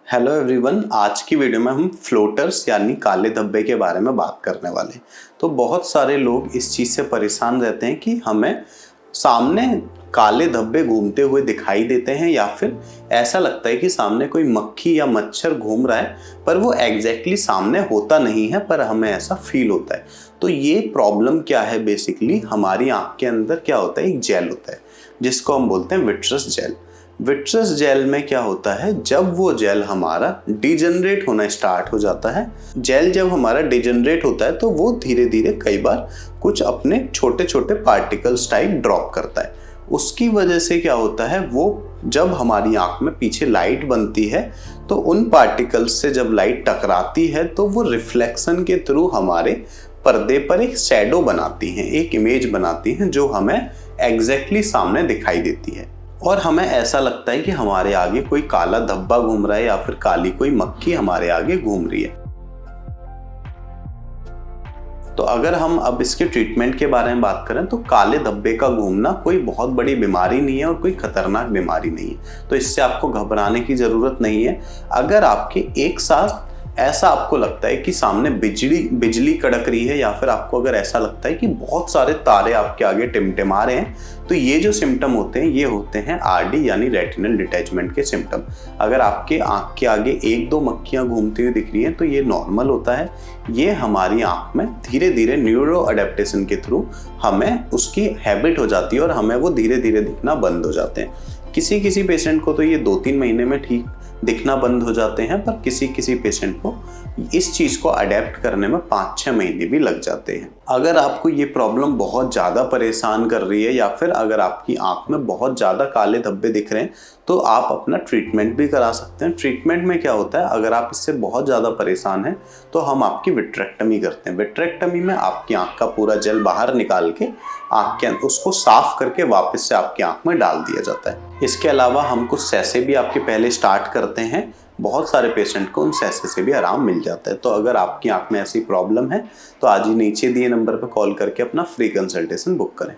Hello everyone, आज की video में हम फ्लोटर्स यानी काले धब्बे के बारे में बात करने वाले हैं। तो बहुत सारे लोग इस चीज़ से परेशान रहते हैं कि हमें सामने काले धब्बे घूमते हुए दिखाई देते हैं या फिर ऐसा लगता है कि सामने कोई मक्खी या मच्छर घूम रहा है, पर वो एग्जैक्टली सामने होता नहीं है, पर हमें ऐसा फील होता है। तो ये प्रॉब्लम क्या है? बेसिकली हमारी आँख के अंदर क्या होता है, एक जेल होता है जिसको हम बोलते हैं विट्रस जेल। विट्रस जेल में क्या होता है, जब वो जेल हमारा डिजनरेट होना स्टार्ट हो जाता है, जेल जब हमारा डिजनरेट होता है तो वो धीरे धीरे कई बार कुछ अपने छोटे छोटे पार्टिकल्स टाइप ड्रॉप करता है। उसकी वजह से क्या होता है, वो जब हमारी आंख में पीछे लाइट बनती है तो उन पार्टिकल्स से जब लाइट टकराती है तो वो रिफ्लेक्शन के थ्रू हमारे पर्दे पर एक शैडो बनाती हैं, एक इमेज बनाती हैं जो हमें एग्जैक्टली सामने दिखाई देती है और हमें ऐसा लगता है कि हमारे आगे कोई काला धब्बा घूम रहा है या फिर काली कोई मक्खी हमारे आगे घूम रही है। तो अगर हम अब इसके ट्रीटमेंट के बारे में बात करें तो काले धब्बे का घूमना कोई बहुत बड़ी बीमारी नहीं है और कोई खतरनाक बीमारी नहीं है, तो इससे आपको घबराने की ज़रूरत नहीं है। अगर आपके एक साथ ऐसा आपको लगता है कि सामने बिजली कड़क रही है या फिर आपको अगर ऐसा लगता है कि बहुत सारे तारे आपके आगे टिमटिमा रहे हैं, तो ये जो सिम्टम होते हैं ये होते हैं आरडी यानी रेटिनल डिटैचमेंट के सिम्टम। अगर आपके आंख के आगे एक दो मक्खियां घूमती हुई दिख रही हैं तो ये नॉर्मल होता है। ये हमारी आंख में धीरे धीरे न्यूरो अडेप्टेशन के थ्रू हमें उसकी हैबिट हो जाती है और हमें वो धीरे धीरे दिखना बंद हो जाते हैं। किसी किसी पेशेंट को तो ये 2-3 महीने में ठीक दिखना बंद हो जाते हैं, पर किसी किसी पेशेंट को इस चीज़ को अडेप्ट करने में 5-6 महीने भी लग जाते हैं। अगर आपको ये प्रॉब्लम बहुत ज़्यादा परेशान कर रही है या फिर अगर आपकी आंख में बहुत ज़्यादा काले धब्बे दिख रहे हैं तो आप अपना ट्रीटमेंट भी करा सकते हैं। ट्रीटमेंट में क्या होता है, अगर आप इससे बहुत ज़्यादा परेशान हैं तो हम आपकी विट्रेक्टमी करते हैं। विट्रेक्टमी में आपकी आंख का पूरा जेल बाहर निकाल के आंख के अंदर उसको साफ करके वापस से आपकी आंख में डाल दिया जाता है। इसके अलावा हम कुछ सैसे भी आपके पहले स्टार्ट करते हैं। बहुत सारे पेशेंट को उन सैसे से भी आराम मिल जाता है। तो अगर आपकी आंख में ऐसी प्रॉब्लम है तो आज ही नीचे दिए नंबर पर कॉल करके अपना फ्री कंसल्टेशन बुक करें।